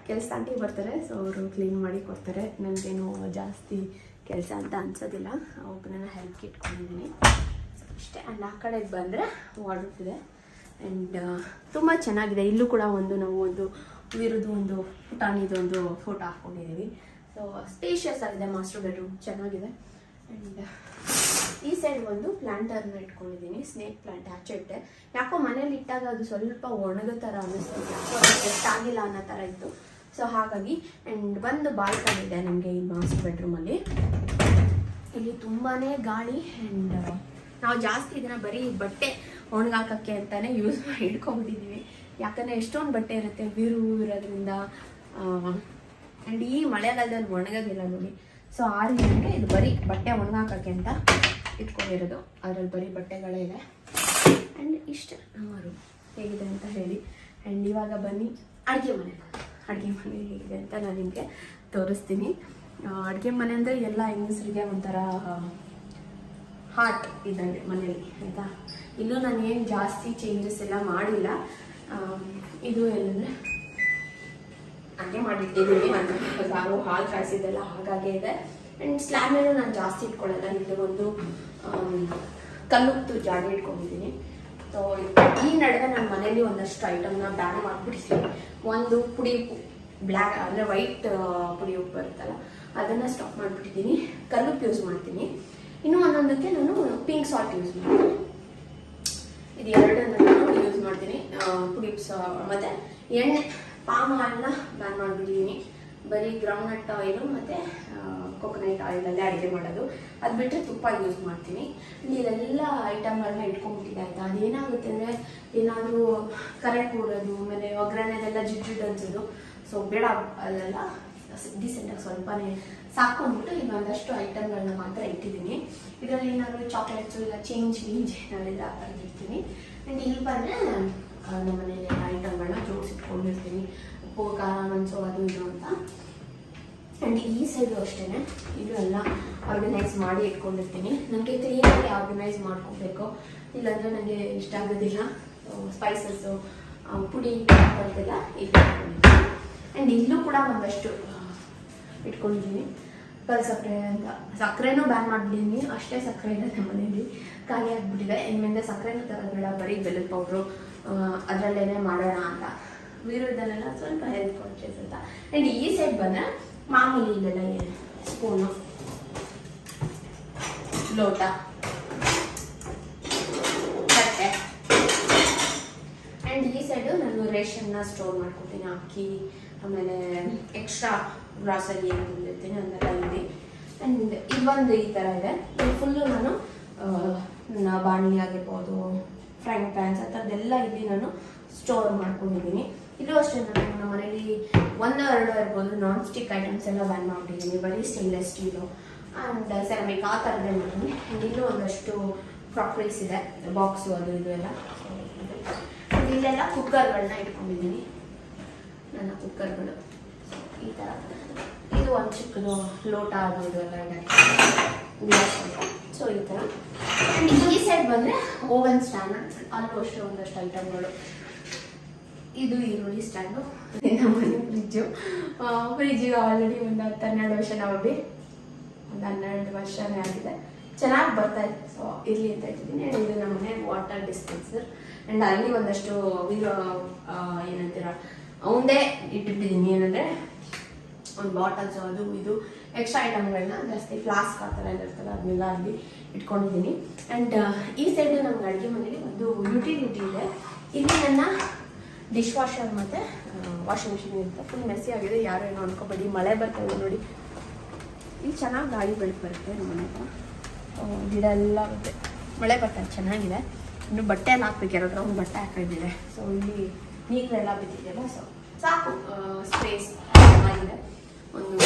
ಕೆಲಸ ಆಂಟಿ ಬರ್ತಾರೆ, ಸೊ ಅವರು ಕ್ಲೀನ್ ಮಾಡಿ ಕೊಡ್ತಾರೆ. ನನಗೇನು ಜಾಸ್ತಿ ಕೆಲಸ ಅಂತ ಅನ್ಸೋದಿಲ್ಲ. ಒಬ್ಬನ ಹೆಲ್ಪ್ಗೆ ಇಟ್ಕೊಂಡಿದ್ದೀನಿ. ಸೊ ಅಷ್ಟೇ. ಆ್ಯಂಡ್ ಆ ಕಡೆಗೆ ಬಂದರೆ ವಾರ್ಡ್ರೋಬ್ ಇದೆ. ಆ್ಯಂಡ್ ತುಂಬ ಚೆನ್ನಾಗಿದೆ. ಇಲ್ಲೂ ಕೂಡ ನಾವು ಒಂದು ವಿರುದು ಒಂದು ಪುಟಾಣಿದು ಒಂದು ಫೋಟೋ ಹಾಕ್ಕೊಂಡಿದ್ದೀವಿ. ಸೊ ಸ್ಪೇಷಿಯಸ್ ಆಗಿದೆ ಮಾಸ್ಟರ್ ಬೆಡ್ರೂಮ್, ಚೆನ್ನಾಗಿದೆ. ಆ್ಯಂಡ್ ಈ ಸೈಡ್ ಒಂದು ಪ್ಲಾಂಟರ್ನ ಇಟ್ಕೊಂಡಿದ್ದೀನಿ. ಸ್ನೇಕ್ ಪ್ಲಾಂಟ್ ಆಚೆ ಇಟ್ಟೆ. ಯಾಕೋ ಮನೇಲಿ ಇಟ್ಟಾಗ ಅದು ಸ್ವಲ್ಪ ಒಣಗೋ ಥರ ಅನ್ನಿಸ್ತು, ಯಾಕೋ ಅದು ಸೆಟ್ ಆಗಿಲ್ಲ ಅನ್ನೋ ಥರ ಇತ್ತು. ಸೊ ಹಾಗಾಗಿ. ಆ್ಯಂಡ್ ಒಂದು ಬಾಲ್ಕನಿ ಇದೆ ನಮಗೆ ಈ ಮಾಸ್ಟರ್ ಬೆಡ್ರೂಮಲ್ಲಿ. ಇಲ್ಲಿ ತುಂಬಾ ಗಾಳಿ. ಆ್ಯಂಡ್ ನಾವು ಜಾಸ್ತಿ ಇದನ್ನು ಬರೀ ಬಟ್ಟೆ ಒಣಗಾಕೋಕ್ಕೆ ಅಂತಲೇ ಯೂಸ್ ಮಾಡಿ ಇಟ್ಕೊಂಡ್ಬಿಟ್ಟಿದ್ದೀವಿ. ಯಾಕಂದರೆ ಎಷ್ಟೊಂದು ಬಟ್ಟೆ ಇರುತ್ತೆ, ಇರೋದ್ರಿಂದ ಆ್ಯಂಡ್ ಈ ಮಳೆಗಾಲದಲ್ಲಿ ಒಣಗೋದಿಲ್ಲ ನೋಡಿ. ಸೊ ಆ ರೀತಿಗೆ ಇದು ಬರೀ ಬಟ್ಟೆ ಒಣಗಾಕೋಕ್ಕೆ ಅಂತ ಇಟ್ಕೊಂಡಿರೋದು. ಅದರಲ್ಲಿ ಬರೀ ಬಟ್ಟೆಗಳೇ ಇದೆ. ಆ್ಯಂಡ್ ಇಷ್ಟು ನಮ್ಮ ರೂಮ್ ಹೇಗಿದೆ ಅಂತ ಹೇಳಿ. ಆ್ಯಂಡ್ ಇವಾಗ ಬನ್ನಿ ಅಡುಗೆ ಮನೆ ಹೇಗಿದೆ ಅಂತ ನಾನು ನಿಮಗೆ ತೋರಿಸ್ತೀನಿ. ಅಡುಗೆ ಮನೆ ಅಂದರೆ ಎಲ್ಲ ಹೆಂಗಸರಿಗೆ ಒಂಥರ ಹಾರ್ಟ್ ಇದ್ದಂಗೆ ಮನೆಯಲ್ಲಿ ಆಯಿತಾ. ಇಲ್ಲೂ ನಾನು ಏನು ಜಾಸ್ತಿ ಚೇಂಜಸ್ ಎಲ್ಲ ಮಾಡಿಲ್ಲ. ಇದು ಏನಂದರೆ ಹಂಗೆ ಮಾಡಿಟ್ಟಿದ್ದೀನಿ. ನಾನು ಹಾಲು ಕಾಯಿಸಿದ್ದೆಲ್ಲ ಹಾಗಾಗೇ ಇದೆ. ಆ್ಯಂಡ್ ಸ್ಲ್ಯಾಬ್ ಮೇಲೂ ನಾನು ಜಾಸ್ತಿ ಇಟ್ಕೊಳ್ಳಲ್ಲ. ಇದು ಒಂದು ಕಲ್ಲುತ್ತು ಜಾಡಿ ಇಟ್ಕೊಂಡಿದ್ದೀನಿ. ಸೊ ಈ ನಡುವೆ ನನ್ನ ಮನೇಲಿ ಒಂದಷ್ಟು ಐಟಮ್ನ ಬ್ಯಾನ್ ಮಾಡಿಬಿಟ್ಟಿದ್ದೀನಿ. ಒಂದು ಪುಡಿ ಉಪ್ಪು, ಬ್ಲ್ಯಾಕ್ ಅಂದರೆ ವೈಟ್ ಪುಡಿ ಉಪ್ಪು ಬರುತ್ತಲ್ಲ, ಅದನ್ನು ಸ್ಟಾಪ್ ಮಾಡಿಬಿಟ್ಟಿದ್ದೀನಿ. ಕಲ್ಲುಪ್ಪು ಯೂಸ್ ಮಾಡ್ತೀನಿ. ಇನ್ನು ಒಂದೊಂದಕ್ಕೆ ನಾನು ಪಿಂಕ್ ಸಾಲ್ಟ್ ಯೂಸ್ ಮಾಡ್ತೀನಿ. ಇದು ಎರಡನ್ನು ನಾನು ಯೂಸ್ ಮಾಡ್ತೀನಿ. ಪುಡಿ ಉಪ್ಪು ಮತ್ತು ಎಣ್ಣೆ, ಪಾಮ್ ಆಯಿಲ್ನ ಬ್ಯಾನ್ ಮಾಡಿಬಿಟ್ಟಿದ್ದೀನಿ. ಬರೀ ಗ್ರೌಂಡ್ನಟ್ ಆಯಿಲು ಮತ್ತು ಕೊಕೊನಟ್ ಆಯಿಲಲ್ಲೇ ಅಡುಗೆ ಮಾಡೋದು. ಅದು ಬಿಟ್ಟರೆ ತುಪ್ಪ ಯೂಸ್ ಮಾಡ್ತೀನಿ. ಇದೆಲ್ಲ ಐಟಮ್ಗಳನ್ನ ಇಟ್ಕೊಂಡ್ಬಿಟ್ಟಿದೆ ಆಯಿತಾ. ಅದೇನಾಗುತ್ತೆ ಅಂದರೆ ಏನಾದರೂ ಕರೆಂಟ್ ಮೂಡೋದು, ಆಮೇಲೆ ಒಗ್ಗರಣೆದೆಲ್ಲ ಜಿಡ್ಡು ಅನ್ಸೋದು. ಸೊ ಬೇಡ, ಅಲ್ಲೆಲ್ಲ ಡೀಸೆಂಟಾಗಿ ಸ್ವಲ್ಪನೇ ಸಾಕು ಅಂದ್ಬಿಟ್ಟು ಈಗ ಒಂದಷ್ಟು ಐಟಮ್ಗಳನ್ನ ಮಾತ್ರ ಇಟ್ಟಿದ್ದೀನಿ. ಇದರಲ್ಲಿ ಏನಾದರೂ ಚಾಕ್ಲೇಟ್ಸು ಇಲ್ಲ ಚೇಂಜ್ ಏನಾದ್ರು ಆ ಥರದ್ದು ಇರ್ತೀನಿ. ಆ್ಯಂಡ್ ಇಲ್ಲಿ ಬಂದರೆ ನಮ್ಮ ಮನೇಲಿ ಐಟಮ್ಗಳನ್ನ ಜೋಡಿಸಿಟ್ಕೊಂಡಿರ್ತೀನಿ. ಉಪ್ಪು, ಖಾರ, ಮೆಣಸು ಅದು ಇದು ಅಂತ. ಆ್ಯಂಡ್ ಈ ಸೈಡು ಅಷ್ಟೇ ಇದು ಎಲ್ಲ ಆರ್ಗನೈಸ್ ಮಾಡಿ ಇಟ್ಕೊಂಡಿರ್ತೀನಿ. ನನಗೆ ಕ್ಲೀನಾಗಿ ಆರ್ಗನೈಸ್ ಮಾಡ್ಕೊಬೇಕು, ಇಲ್ಲಾಂದರೆ ನನಗೆ ಇಷ್ಟ ಆಗೋದಿಲ್ಲ. ಸ್ಪೈಸಸ್ಸು, ಪುಡಿ ಬರ್ತಲ್ಲ ಇಟ್ಕೊಂಡಿದ್ದೀನಿ. ಆ್ಯಂಡ್ ಇಲ್ಲೂ ಕೂಡ ಒಂದಷ್ಟು ಇಟ್ಕೊಂಡಿದ್ದೀನಿ. ಕಲ್ ಸಕ್ಕರೆ ಅಂತ, ಸಕ್ಕರೆನೂ ಬ್ಯಾನ್ ಮಾಡಿದ್ದೀನಿ. ಅಷ್ಟೇ ಸಕ್ಕರೆ ಇದೆ ನಮ್ಮ ಮನೇಲಿ, ಖಾಲಿ ಆಗಿಬಿಟ್ಟಿದೆ. ಇನ್ಮೇಲೆ ಸಕ್ಕರೆನೂ ತರೋದಿಲ್ಲ, ಬರೀ ಬೆಲ್ಲದ ಪೌಡ್ರು ಅದರಲ್ಲೇ ಮಾಡೋಣ ಅಂತ. ವಿರುದ್ಧನೆಲ್ಲ ಸ್ವಲ್ಪ ಹೆಲ್ತ್ ಕಾನ್ಷಿಯಸ್ ಅಂತ. ಆ್ಯಂಡ್ ಈ ಸೈಡ್ ಬಂದರೆ ಮಾಮೂಲಿ ಇಲ್ಲೆಲ್ಲ ಸ್ಪೂನು, ಲೋಟ, ತಟ್ಟೆ. ಆ್ಯಂಡ್ ಈ ಸೈಡು ನಾನು ರೇಷನ್ನ ಸ್ಟೋರ್ ಮಾಡ್ಕೊತೀನಿ. ಅಕ್ಕಿ, ಆಮೇಲೆ ಎಕ್ಸ್ಟ್ರಾ ಗ್ರಾಸರಿ ಏನು ತಂದಿರ್ತೀನಿ ಅದೆಲ್ಲ ಇದೆ. ಆ್ಯಂಡ್ ಇದೊಂದು ಈ ಥರ ಇದೆ. ಫುಲ್ಲು ನಾನು ನನ್ನ ಬಾಣಲಿ ಆಗಿರ್ಬೋದು, ಫ್ರೈಂಗ್ ಪ್ಯಾನ್ಸ್ ಆ ಥರದ್ದೆಲ್ಲ ಇಲ್ಲಿ ನಾನು ಸ್ಟೋರ್ ಮಾಡ್ಕೊಂಡಿದ್ದೀನಿ. ಇಲ್ಲೂ ಅಷ್ಟೇ ನಾನು ನಮ್ಮ ಮನೇಲಿ 1-2 ಇರ್ಬೋದು ನಾನ್ ಸ್ಟಿಕ್ ಐಟಮ್ಸ್ ಎಲ್ಲ ಬ್ಯಾನ್ ಮಾಡಿದ್ದೀನಿ. ಬರೀ ಸ್ಟೇನ್ಲೆಸ್ ಸ್ಟೀಲು ಆ್ಯಂಡ್ ಸೆರಾಮಿಕ್ ಆ ಥರದ್ದೇ ಮಾಡ್ತೀನಿ. ಆ್ಯಂಡ್ ಇಲ್ಲೂ ಒಂದಷ್ಟು ಕ್ರಾಕರೀಸ್ ಇದೆ, ಬಾಕ್ಸು ಅದು ಇದು ಎಲ್ಲ. ಇಲ್ಲೆಲ್ಲ ಕುಕ್ಕರ್ಗಳನ್ನ ಇಟ್ಕೊಂಡಿದ್ದೀನಿ, ನನ್ನ ಕುಕ್ಕರ್ಗಳು ಈ ಥರ. ಇದು ಒಂದು ಚಿಕ್ಕದು ಲೋಟ ಅದು ಇದು ಎಲ್ಲ ಇದೆ, ಸೊ ಈ ಥರ. ಆ್ಯಂಡ್ ಈ ಸೈಡ್ ಬಂದರೆ ಓವನ್ ಸ್ಟ್ಯಾಂಡ್, ಅಲ್ಲೂ ಅಷ್ಟೇ ಒಂದಷ್ಟು ಐಟಮ್ಗಳು. ಇದು ಈರುಳ್ಳಿ ಸ್ಟ್ಯಾಂಡು, ನಮ್ಮ ಮನೆ ಫ್ರಿಜ್ಜಿಗೆ ಆಲ್ರೆಡಿ ಒಂದು 10-12 ವರ್ಷ ನಾವಲ್ಲಿ ಒಂದು 12 ವರ್ಷನೇ ಆಗಿದೆ. ಚೆನ್ನಾಗಿ ಬರ್ತಾಯಿದೆ. ಸೊ ಇರಲಿ ಅಂತ ಇಟ್ಟಿದ್ದೀನಿ. ಆ್ಯಂಡ್ ಇದು ನಮ್ಮ ಮನೆ ವಾಟರ್ ಡಿಸ್ಪೆನ್ಸರ್. ಆ್ಯಂಡ್ ಅಲ್ಲಿ ಒಂದಷ್ಟು ಏನಂತೀರ ಅವಂದೇ ಇಟ್ಟಿಟ್ಟಿದ್ದೀನಿ. ಏನಂದರೆ ಒಂದು ಬಾಟಲ್ಸು ಅದು ಇದು ಎಕ್ಸ್ಟ್ರಾ ಐಟಮ್ಗಳನ್ನ ಜಾಸ್ತಿ ಫ್ಲಾಸ್ಕ್ ಆ ಥರ ಎಲ್ಲ ಇರ್ತಲ್ಲ ಅದನ್ನೆಲ್ಲ ಅಲ್ಲಿ ಇಟ್ಕೊಂಡಿದ್ದೀನಿ. ಆ್ಯಂಡ್ ಈ ಸೈಡು ನಮ್ಗೆ ಅಡುಗೆ ಮನೇಲಿ ಒಂದು ಯುಟಿಲಿಟಿ ಇದೆ. ಇಲ್ಲಿ ನನ್ನ ಡಿಶ್ ವಾಷರ್ ಮತ್ತು ವಾಷಿಂಗ್ ಮಿಷಿನ್ ಇರುತ್ತೆ. ಫುಲ್ ಮೆಸ್ಸಿ ಆಗಿದೆ, ಯಾರು ಏನೋ ಅನ್ಕೋಬೇಡಿ. ಮಳೆ ಬರ್ತಾಯಿದೆ ನೋಡಿ, ಇಲ್ಲಿ ಚೆನ್ನಾಗಿ ಗಾಳಿ ಬೆಳಕು ಬರುತ್ತೆ ನಮ್ಮ ಮನೆ ಹತ್ರ. ಗಿಡ ಎಲ್ಲ ಬರುತ್ತೆ, ಮಳೆ ಬರ್ತಾಯಿದೆ, ಚೆನ್ನಾಗಿದೆ. ಇನ್ನು ಬಟ್ಟೆ ಎಲ್ಲ ಹಾಕ್ಬೇಕು, ಯಾರ ಹತ್ರ ಒಂದು ಬಟ್ಟೆ ಹಾಕಿದ್ದಿದೆ. ಸೊ ಇಲ್ಲಿ ನೀರೆಲ್ಲ ಬಿದ್ದಿದೆಯಲ್ಲ, ಸೊ ಸಾಕು ಸ್ಪೇಸ್ ಚೆನ್ನಾಗಿದೆ. ಒಂದು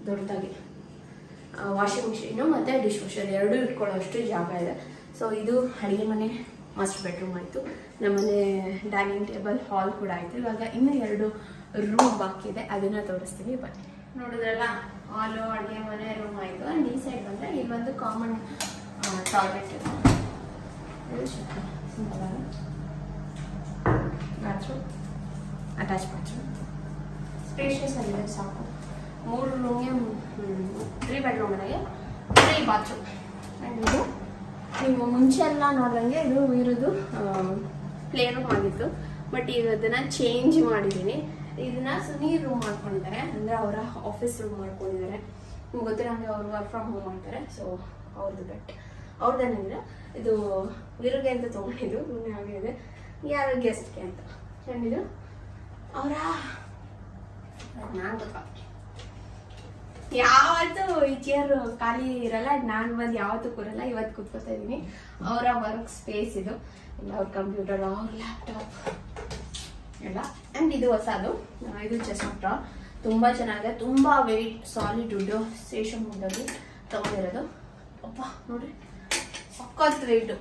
ದೊಡ್ಡದಾಗಿ ವಾಷಿಂಗ್ ಮಿಷಿನು ಮತ್ತು ಡಿಶ್ ವಾಷರ್ ಎರಡೂ ಇಟ್ಕೊಳ್ಳೋ ಅಷ್ಟು ಜಾಗ ಇದೆ. ಸೊ ಇದು ಅಡುಗೆ ಮನೆ, ಮಾಸ್ಟರ್ ಬೆಡ್ರೂಮ್ ಆಯಿತು. ನಮ್ಮನೆ ಡೈನಿಂಗ್ ಟೇಬಲ್, ಹಾಲ್ ಕೂಡ ಆಯಿತು. ಇವಾಗ ಇನ್ನೂ 2 ರೂಮ್ ಬಾಕಿ ಇದೆ, ಅದನ್ನು ತೋರಿಸ್ತೀನಿ ಬನ್ನಿ. ನೋಡಿದ್ರಲ್ಲ, ಹಾಲು, ಅಡುಗೆ ಮನೆ, ರೂಮ್ ಆಯಿತು. ಆ್ಯಂಡ್ ಈ ಸೈಡ್ ಬಂದರೆ ಇಲ್ಲೊಂದು ಕಾಮನ್ ಟಾಯ್ಲೆಟ್ ಇದೆ, ಬಾತ್ರೂಮ್, ಅಟ್ಯಾಚ್ ಬಾತ್ರೂಮ್, ಸ್ಪೇಷಿಯಸ್ ಆಗಿದೆ, ಸಾಕು. 3 ರೂಮ್ಗೆ 3 ಬೆಡ್ರೂಮ್ ನನಗೆ 3 ಬಾತ್ರೂಮ್. ಆ್ಯಂಡ್ ಇದು ನೀವು ಮುಂಚೆ ಎಲ್ಲ ನೋಡಿದಂಗೆ ಇದು ಇರೋದು ಪ್ಲೇ ರೂಮ್ ಆಗಿತ್ತು. ಬಟ್ ಈಗ ಅದನ್ನು ಚೇಂಜ್ ಮಾಡಿದ್ದೀನಿ. ಇದನ್ನ ಸುನೀರ್ ರೂಮ್ ಮಾಡ್ಕೊಂಡಿದ್ದಾರೆ, ಅಂದರೆ ಅವರ ಆಫೀಸ್ ರೂಮ್ ಮಾಡ್ಕೊಂಡಿದ್ದಾರೆ. ನಿಮ್ಗೆ ಗೊತ್ತಿರೋಂಗೆ ಅವರು ವರ್ಕ್ ಫ್ರಮ್ ಹೋಮ್ ಮಾಡ್ತಾರೆ. ಸೊ ಅವ್ರದ್ದು ಬೆಟ್ ಅವ್ರದ್ದೇನಿಲ್ಲ, ಇದು ವಿರುಗೆ ಅಂತ ತೊಗೊಂಡಿದ್ದು, ರೂಮ್ ಆಗಿದೆ ಯಾರು ಗೆಸ್ಟ್ಗೆ ಅಂತ. ಆ್ಯಂಡ್ ಇದು ಅವರ ನಾನು ಗೊತ್ತಾಗ ಯಾವತ್ತೂ ಈ ಚೇರ್ ಖಾಲಿ ಇರಲ್ಲ. ನಾನು ಬಂದು ಯಾವತ್ತೂ ಕೂರಲ್ಲ, ಇವತ್ತು ಕೂತ್ಕೋತಾ ಇದ್ದೀನಿ. ಅವರ ವರ್ಕ್ ಸ್ಪೇಸ್ ಇದು. ಇಲ್ಲ ಅವ್ರ ಕಂಪ್ಯೂಟರ್, ಅವ್ರ ಲ್ಯಾಪ್ಟಾಪ್, ಎಲ್ಲ. ಆ್ಯಂಡ್ ಇದು ಹೊಸದು, ಇದು ಚೆಸ್ಟ್ ಡ್ರಾ ತುಂಬ ಚೆನ್ನಾಗಿದೆ, ತುಂಬ ವೆಯ್ಟ್ ಸಾಲಿಡ್ ವುಡ್ಡು ಶೇಷಮ್ ವುಡ್ಡಲ್ಲಿ ತಗೊಂಡಿರೋದು. ಅಪ್ಪ ನೋಡ್ರಿ ಸಖತ್ ವೆಯ್ಟು,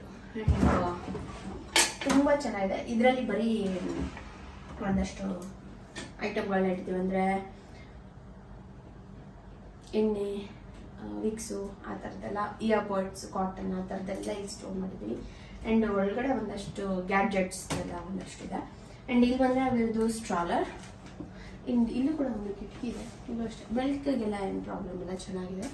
ತುಂಬ ಚೆನ್ನಾಗಿದೆ. ಇದರಲ್ಲಿ ಬರೀ ಒಂದಷ್ಟು ಐಟಮ್ಗಳನ್ನ ಇಡ್ತೀವಿ, ಅಂದರೆ ಎಣ್ಣೆ, ವಿಕ್ಸು, ಆ ಥರದ್ದೆಲ್ಲ, ಇಯರ್ಬಡ್ಸ್, ಕಾಟನ್, ಆ ಥರದ್ದೆಲ್ಲ ಇಲ್ಲಿ ಸ್ಟೋರ್ ಮಾಡಿದ್ದೀವಿ. ಆ್ಯಂಡ್ ಒಳಗಡೆ ಒಂದಷ್ಟು ಗ್ಯಾಡ್ಜೆಟ್ಸ್ ಎಲ್ಲ ಒಂದಷ್ಟು ಇದೆ. ಆ್ಯಂಡ್ ಇಲ್ಲಿ ಬಂದರೆ ಅದ್ರದ್ದು ಸ್ಟ್ರಾಲರ್, ಇಲ್ಲೂ ಕೂಡ ಒಂದು ಕಿಟಕಿ ಇದೆ, ಇಲ್ಲೂ ಅಷ್ಟೇ ಬೆಲ್ಕ್ಗೆಲ್ಲ ಏನು ಪ್ರಾಬ್ಲಮ್ ಇಲ್ಲ, ಚೆನ್ನಾಗಿದೆ.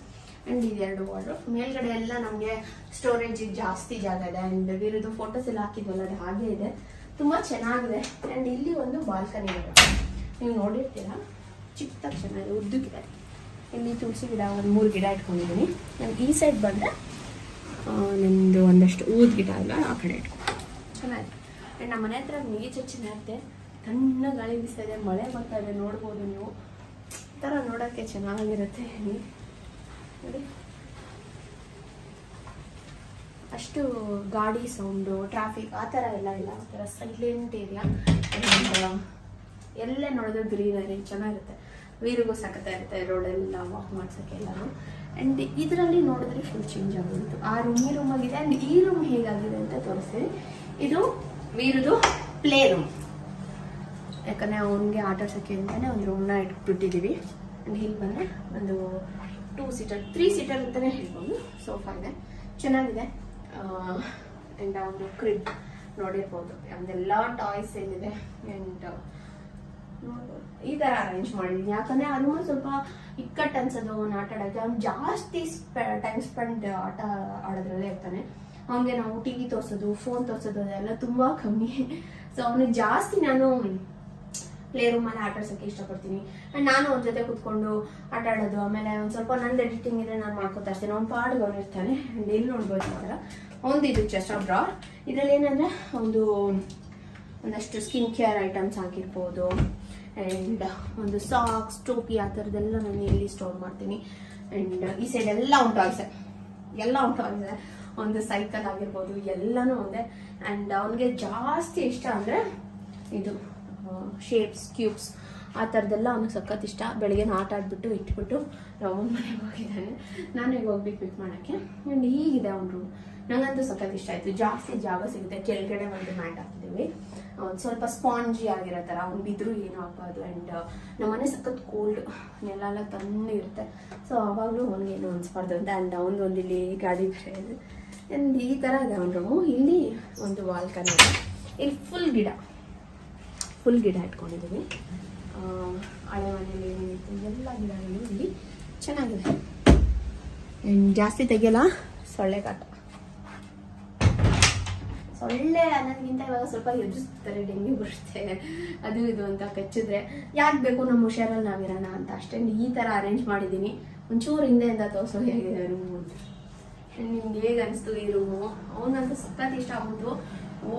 ಆ್ಯಂಡ್ ಇದೆರಡು ವಾರ್ಡ್ರೋಬ್. ಮೇಲ್ಗಡೆ ಎಲ್ಲ ನಮಗೆ ಸ್ಟೋರೇಜಿಗೆ ಜಾಸ್ತಿ ಜಾಗ ಇದೆ. ಆ್ಯಂಡ್ ಬೇರೆದು ಫೋಟೋಸ್ ಎಲ್ಲ ಹಾಕಿದ್ವಲ್ಲ ಅದು ಹಾಗೆ ಇದೆ, ತುಂಬ ಚೆನ್ನಾಗಿದೆ. ಆ್ಯಂಡ್ ಇಲ್ಲಿ ಒಂದು ಬಾಲ್ಕನಿ ಇದೆ, ನೀವು ನೋಡಿರ್ತೀರಾ, ಚಿಕ್ಕದಾಗಿ ಚೆನ್ನಾಗಿದೆ, ಉದ್ದಕ್ಕಿದೆ. ಇಲ್ಲಿ ತುಳಸಿ ಗಿಡ ಒಂದು 3 ಗಿಡ ಇಟ್ಕೊಂಡಿದ್ದೀನಿ. ನಾನು ಈ ಸೈಡ್ ಬಂದರೆ ನಮ್ಮದು ಒಂದಷ್ಟು ಊದ್ ಗಿಡ ಅಲ್ಲ, ಆ ಕಡೆ ಇಟ್ಕೊಂಡು ಚೆನ್ನಾಗಿದೆ. ಆ್ಯಂಡ್ ನಮ್ಮ ಮನೆ ಹತ್ರ ನೇಚರ್ ಚೆನ್ನಾಗಿರುತ್ತೆ, ತಣ್ಣ ಗಾಳಿ ಬೀಸ್ತಾ ಇದೆ, ಮಳೆ ಬರ್ತಾ ಇದೆ, ನೋಡ್ಬೋದು ನೀವು. ಈ ಥರ ನೋಡೋಕ್ಕೆ ಚೆನ್ನಾಗಿರುತ್ತೆ ನೋಡಿ. ಅಷ್ಟು ಗಾಡಿ ಸೌಂಡು, ಟ್ರಾಫಿಕ್ ಆ ಥರ ಎಲ್ಲ ಇಲ್ಲ, ಆ ಥರ ಸೈಲೆಂಟ್ ಏರಿಯಾ. ಎಲ್ಲ ನೋಡಿದ್ರೆ ಗ್ರೀನರಿ ಚೆನ್ನಾಗಿರುತ್ತೆ, ವೀರಿಗೂ ಸಖತ್ತಾಗಿರುತ್ತೆ ರೋಡೆಲ್ಲ ವಾಕ್ ಮಾಡ್ಸೋಕ್ಕೆ ಎಲ್ಲರೂ. ಆ್ಯಂಡ್ ಇದರಲ್ಲಿ ನೋಡಿದ್ರೆ ಫುಲ್ ಚೇಂಜ್ ಆಗಿಬಿಡ್ತು. ಆ ರೂಮ್ ಈ ರೂಮಾಗಿದೆ. ಆ್ಯಂಡ್ ಈ ರೂಮ್ ಹೇಗಾಗಿದೆ ಅಂತ ತೋರಿಸ್ತೀನಿ. ಇದು ವೀರದು ಪ್ಲೇ ರೂಮ್, ಯಾಕಂದರೆ ಅವನಿಗೆ ಆಟ ಆಡ್ಸೋಕ್ಕೆ ಅಂತಲೇ ಒಂದು ರೂಮ್ನ ಇಟ್ಬಿಟ್ಟಿದ್ದೀವಿ. ಆ್ಯಂಡ್ ಇಲ್ಲಿ ಬಂದರೆ ಒಂದು 2 ಸೀಟರ್ 3 ಸೀಟರ್ ಅಂತಲೇ ಹೇಳ್ಬೋದು, ಸೋಫಾ ಇದೆ, ಚೆನ್ನಾಗಿದೆ. ಆ್ಯಂಡ್ ಒಂದು ಕ್ರಿಬ್ ನೋಡಿರ್ಬೋದು, ಅದೆಲ್ಲ ಟಾಯ್ಸ್ ಏನಿದೆ. ಆ್ಯಂಡ್ ನೋಡ್ಬೋದು ಈ ಥರ ಅರೇಂಜ್ ಮಾಡಿದ್ದೀನಿ, ಯಾಕಂದರೆ ಆ ರೂಮಲ್ಲಿ ಸ್ವಲ್ಪ ಇಕ್ಕಟ್ಟು ಅನ್ಸೋದು ಅವ್ನು ಆಟ ಆಡೋಕ್ಕೆ. ಅವ್ನು ಜಾಸ್ತಿ ಟೈಮ್ ಸ್ಪೆಂಡ್ ಆಟ ಆಡೋದ್ರಲ್ಲೇ ಇರ್ತಾನೆ. ಅವನಿಗೆ ನಾವು ಟಿ ವಿ ತೋರಿಸೋದು, ಫೋನ್ ತೋರಿಸೋದು ಅದೆಲ್ಲ ತುಂಬ ಕಮ್ಮಿ. ಸೊ ಅವನಿಗೆ ಜಾಸ್ತಿ ನಾನು ಪ್ಲೇ ರೂಮಲ್ಲಿ ಆಟ ಆಡ್ಸೋಕ್ಕೆ ಇಷ್ಟಪಡ್ತೀನಿ. ಆ್ಯಂಡ್ ನಾನು ಅವ್ನ ಜೊತೆ ಕೂತ್ಕೊಂಡು ಆಟ ಆಡೋದು, ಆಮೇಲೆ ಒಂದು ಸ್ವಲ್ಪ ನಂದು ಎಡಿಟಿಂಗ್ ಇದ್ರೆ ನಾನು ಮಾಡ್ಕೊತಾ ಇರ್ತೀನಿ, ಅವ್ನು ಪಾಡಿಗೆ ಅವನು ಇರ್ತಾನೆ. ಆ್ಯಂಡ್ ಇಲ್ಲಿ ನೋಡ್ಬೋದು ಈ ಥರ ಒಂದು ಇದು ಚೆಸ್ಟ್ ಆಫ್ ಡ್ರಾರ್. ಇದರಲ್ಲಿ ಏನಂದರೆ ಒಂದಷ್ಟು ಸ್ಕಿನ್ ಕೇರ್ ಐಟಮ್ಸ್ ಆಗಿರ್ಬೋದು, ಆ್ಯಂಡ್ ಒಂದು ಸಾಕ್ಸ್, ಟೋಪಿ, ಆ ಥರದ್ದೆಲ್ಲ ನಾನು ಇಲ್ಲಿ ಸ್ಟೋರ್ ಮಾಡ್ತೀನಿ. ಆ್ಯಂಡ್ ಈ ಸೈಡ್ ಎಲ್ಲ ಉಂಟು ಟಾಯ್ಸೆ, ಎಲ್ಲ ಉಂಟು ಟಾಯ್ಸೆ, ಒಂದು ಸೈಕಲ್ ಆಗಿರ್ಬೋದು, ಎಲ್ಲನೂ ಒಂದೇ. ಆ್ಯಂಡ್ ಅವನಿಗೆ ಜಾಸ್ತಿ ಇಷ್ಟ ಅಂದರೆ ಇದು ಶೇಪ್ಸ್, ಕ್ಯೂಬ್ಸ್, ಆ ಥರದ್ದೆಲ್ಲ ಅವ್ನಿಗೆ ಸಖತ್ ಇಷ್ಟ. ಬೆಳಗ್ಗೆ ಆಟ ಆಡ್ಬಿಟ್ಟು ಇಟ್ಬಿಟ್ಟು ನಾವು ಮನೆಗೆ ಹೋಗಿದ್ದಾನೆ, ನಾನು ಈಗ ಹೋಗ್ಬೇಕು ಪಿಕ್ ಮಾಡೋಕ್ಕೆ. ಆ್ಯಂಡ್ ಹೀಗಿದೆ ಅವ್ನ ರೂಮ್, ನನಗಂತೂ ಸಖತ್ ಇಷ್ಟ ಆಯಿತು. ಜಾಸ್ತಿ ಜಾಗ ಸಿಗುತ್ತೆ, ಕೆಳಗಡೆ ಒಂದು ಮ್ಯಾಟ್ ಹಾಕಿದ್ದೀವಿ, ಒಂದು ಸ್ವಲ್ಪ ಸ್ಪಾಂಜಿ ಆಗಿರೋ ಥರ, ಅವ್ನು ಬಿದ್ದರೂ ಏನೂ ಆಗ್ಬಾರ್ದು. ಆ್ಯಂಡ್ ನಮ್ಮನೆ ಸಖತ್ ಕೋಲ್ಡ್, ನೆಲ ತಣ್ಣಗಿರುತ್ತೆ, ಸೊ ಆವಾಗಲೂ ಅವನಿಗೇನು ಅನಿಸ್ಬಾರ್ದು ಅಂತ. ಆ್ಯಂಡ್ ಅವನದು ಇಲ್ಲಿ ಗಾಡಿ ಬೇರೆ ಇದೆ. ಆ್ಯಂಡ್ ಈ ಥರ ಇದೆ ಅವ್ನ ರೂಮು. ಇಲ್ಲಿ ಒಂದು ಬಾಲ್ಕನಿ ಇದೆ, ಇಲ್ಲಿ ಫುಲ್ ಗಿಡ ಇಟ್ಕೊಂಡಿದ್ದೀವಿ. ಹಳೆ ಮನೇಲಿ ಏನಿತ್ತು ಎಲ್ಲ ಗಿಡಗಳು ಇಲ್ಲಿ ಚೆನ್ನಾಗಿದೆ. ಆ್ಯಂಡ್ ಜಾಸ್ತಿ ತೆಗಿಯಲ್ಲ, ಸೊಳ್ಳೆ ಕಾಟ, ಸೊಳ್ಳೆ ಅನ್ನೋದಕ್ಕಿಂತ ಇವಾಗ ಸ್ವಲ್ಪ ಎದುರಿಸ್ತಾರೆ, ಡೆಂಗ್ಯೂ ಬರುತ್ತೆ ಅದು ಇದು ಅಂತ ಕಚ್ಚಿದ್ರೆ ಯಾಕೆ ಬೇಕು, ನಮ್ಮ ಹುಷಾರಲ್ಲಿ ನಾವಿರೋಣ ಅಂತ ಅಷ್ಟೇ. ಈ ಥರ ಅರೇಂಜ್ ಮಾಡಿದ್ದೀನಿ. ಒಂಚೂರು ಹಿಂದೆಯಿಂದ ತೋರಿಸೋ ಹೇಗಿದೆ ರೂಮು ಅಂತ. ನಿಮ್ಗೆ ಹೇಗೆ ಅನಿಸ್ತು ಈ ರೂಮು? ಅವನಂತೂ ಸಖತ್ ಇಷ್ಟ ಆಗ್ಬಿಟ್ಟು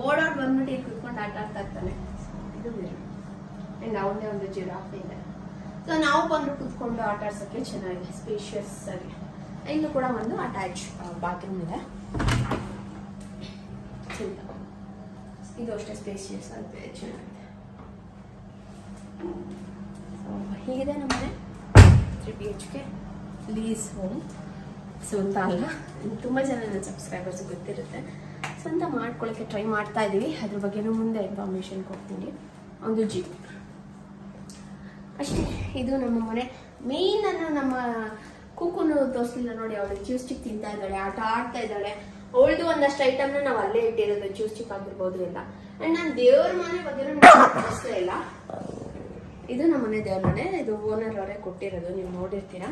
ಓಡಾಡಿ ಬಂದ್ಬಿಟ್ಟು ಇಲ್ಲಿ ಕುತ್ಕೊಂಡು ಆಟ ಆಡ್ತಾ ಇರ್ತಾನೆ. ಇದು ಬೇರೆ. ಆ್ಯಂಡ್ ಅವನದೇ ಒಂದು ಜಿರಾಫೆ ಇದೆ, ಸೊ ನಾವು ಬಂದು ಕುತ್ಕೊಂಡು ಆಟ ಆಡ್ಸೋಕ್ಕೆ ಚೆನ್ನಾಗಿದೆ, ಸ್ಪೇಷಿಯಸ್ ಆಗಿ. ಇಲ್ಲೂ ಕೂಡ ಒಂದು ಅಟ್ಯಾಚ್ ಬಾತ್ರೂಮ್ ಇದೆ, ಇದು ಅಷ್ಟೇ ಸ್ಪೇಷಿಯಸ್ ಆಗಿದೆ, ಚೆನ್ನಾಗಿದೆ. ಹೀಗಿದೆ ನಮ್ಮನೆ 3 BHK ಲೀಸ್ ಹೋಮ್. ಸ್ವಂತ ಅಲ್ಲ, ತುಂಬ ಜನ ನನ್ನ ಸಬ್ಸ್ಕ್ರೈಬರ್ಸ್ ಗೊತ್ತಿರುತ್ತೆ. ಸ್ವಂತ ಮಾಡ್ಕೊಳ್ಳೋಕ್ಕೆ ಟ್ರೈ ಮಾಡ್ತಾ ಇದ್ದೀವಿ, ಅದ್ರ ಬಗ್ಗೆನೂ ಮುಂದೆ ಇನ್ಫಾರ್ಮೇಷನ್ ಕೊಡ್ತೀನಿ. ಒಂದು ಜೀಪ್ ಅಷ್ಟೇ. ಇದು ನಮ್ಮ ಮನೆ. ಮೇಯ್ನ್ ನಾನು ನಮ್ಮ ಕೂಕುನು ತೋರಿಸಲಿಲ್ಲ ನೋಡಿ, ಅವಳು ಜ್ಯೂಸ್ ಚಿಕ್ ತಿಂತಾ ಇದ್ದಾಳೆ, ಆಟ ಆಡ್ತಾ ಇದ್ದಾಳೆ. ಅವಳದು ಒಂದಷ್ಟು ಐಟಮ್ನ ನಾವು ಅಲ್ಲೇ ಇಟ್ಟಿರೋದು, ಜ್ಯೂಸ್ ಚಿಕ್ ಆಗಿರ್ಬೋದು ಎಲ್ಲ. ಆ್ಯಂಡ್ ನಾನು ದೇವ್ರ ಮನೆ ಬಗ್ಗೆ ತೋರಿಸ್ಲೇ ಇಲ್ಲ. ಇದು ನಮ್ಮ ಮನೆ ದೇವ್ರ ಮನೆ, ಇದು ಓನರ್ ಅವರೇ ಕೊಟ್ಟಿರೋದು, ನೀವು ನೋಡಿರ್ತೀರಾ.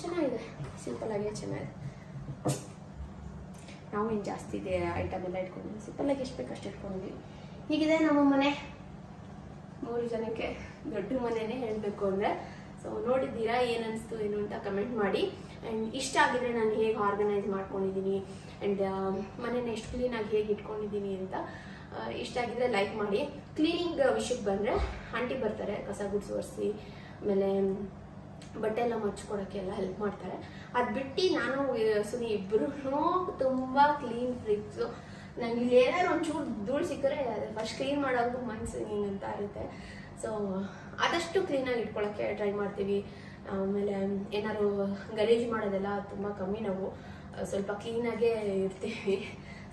ಚೆನ್ನಾಗಿದೆ, ಸಿಂಪಲ್ ಆಗಿ ಚೆನ್ನಾಗಿದೆ. ನಾವು ಏನು ಜಾಸ್ತಿ ಇದೆ ಐಟಮ್ ಎಲ್ಲ ಇಟ್ಕೊಂಡಿದ್ವಿ, ಸಿಂಪಲ್ಲಾಗಿ ಎಷ್ಟು ಬೇಕು ಅಷ್ಟು ಇಟ್ಕೊಂಡಿದ್ವಿ. ಹೀಗಿದೆ ನಮ್ಮ ಮನೆ. 3 ಜನಕ್ಕೆ ದೊಡ್ಡ ಮನೆಯೇ ಹೇಳಬೇಕು ಅಂದರೆ. ಸೊ ನೋಡಿದ್ದೀರಾ, ಏನು ಅನಿಸ್ತು ಏನು ಅಂತ ಕಮೆಂಟ್ ಮಾಡಿ. ಆ್ಯಂಡ್ ಇಷ್ಟ ಆಗಿದ್ರೆ ನಾನು ಹೇಗೆ ಆರ್ಗನೈಸ್ ಮಾಡ್ಕೊಂಡಿದ್ದೀನಿ ಆ್ಯಂಡ್ ಮನೇನ ಎಷ್ಟು ಕ್ಲೀನಾಗಿ ಹೇಗೆ ಇಟ್ಕೊಂಡಿದ್ದೀನಿ ಅಂತ ಇಷ್ಟ ಆಗಿದ್ರೆ ಲೈಕ್ ಮಾಡಿ. ಕ್ಲೀನಿಂಗ್ ವಿಷಯಕ್ಕೆ ಬಂದರೆ ಆಂಟಿ ಬರ್ತಾರೆ, ಕಸ ಗುಡಿಸಿ ಒರೆಸಿ, ಆಮೇಲೆ ಬಟ್ಟೆ ಎಲ್ಲ ಮಚ್ಕೊಡೋಕ್ಕೆ ಎಲ್ಲ ಹೆಲ್ಪ್ ಮಾಡ್ತಾರೆ. ಅದು ಬಿಟ್ಟು ನಾನು ಸುನಿ ಇಬ್ಬರೂ ತುಂಬ ಕ್ಲೀನ್ ಫ್ರಿಕ್ಸು. ನಂಗೆ ಇಲ್ಲಿ ಏನಾದ್ರು ಒಂಚೂರು ಧೂಳು ಸಿಕ್ಕರೆ ಫಸ್ಟ್ ಕ್ಲೀನ್ ಮಾಡೋದು ಮನಸ್ಸು ಹಿಂಗಂತ ಇರುತ್ತೆ. ಸೊ ಆದಷ್ಟು ಕ್ಲೀನಾಗಿ ಇಟ್ಕೊಳ್ಳೋಕ್ಕೆ ಟ್ರೈ ಮಾಡ್ತೀವಿ. ಆಮೇಲೆ ಏನಾದ್ರು ಗಲೀಜು ಮಾಡೋದೆಲ್ಲ ತುಂಬ ಕಮ್ಮಿ, ನಾವು ಸ್ವಲ್ಪ ಕ್ಲೀನಾಗೇ ಇರ್ತೀವಿ.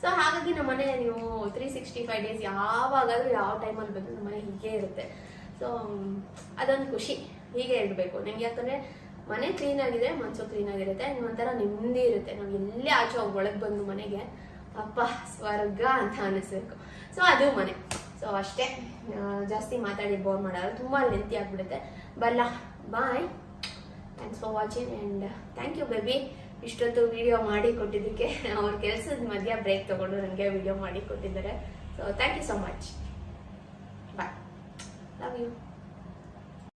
ಸೊ ಹಾಗಾಗಿ ನಮ್ಮ ಮನೆ ನೀವು 365 ಡೇಸ್ ಯಾವಾಗಾದ್ರೂ ಯಾವ ಟೈಮಲ್ಲಿ ಬಂದರೂ ನಮ್ಮ ಮನೆ ಹೀಗೆ ಇರುತ್ತೆ. ಸೊ ಅದೊಂದು ಖುಷಿ, ಹೀಗೆ ಇಡಬೇಕು ನಿಮ್ಗೆ. ಯಾಕಂದರೆ ಮನೆ ಕ್ಲೀನಾಗಿದೆ, ಮನಸ್ಸು ಕ್ಲೀನಾಗಿರುತ್ತೆ, ಒಂಥರ ನೆಮ್ಮದಿ ಇರುತ್ತೆ. ನಾವು ಎಲ್ಲೇ ಆಚೆ ಹೋಗಿ ಒಳಗೆ ಬಂದು ಮನೆಗೆ ಅಪ್ಪ ಸ್ವರ್ಗ ಅಂತ ಅನಿಸ್ಬೇಕು. ಸೊ ಅದು ಮನೆ. ಸೊ ಅಷ್ಟೇ, ಜಾಸ್ತಿ ಮಾತಾಡಿ ಬೋರ್ ಮಾಡೋದು, ತುಂಬ ಲೆಂತಿ ಆಗಿಬಿಡುತ್ತೆ. ಬಲ್ಲ, bye, thanks for watching and thank you baby. ಇಷ್ಟೊತ್ತು ವಿಡಿಯೋ ಮಾಡಿ ಕೊಟ್ಟಿದ್ದಕ್ಕೆ. ಅವ್ರ ಕೆಲಸದ ಮಧ್ಯ ಬ್ರೇಕ್ ತಗೊಂಡು ನನಗೆ ವಿಡಿಯೋ ಮಾಡಿ ಕೊಟ್ಟಿದ್ದಾರೆ. So thank you so much. Bye, love you.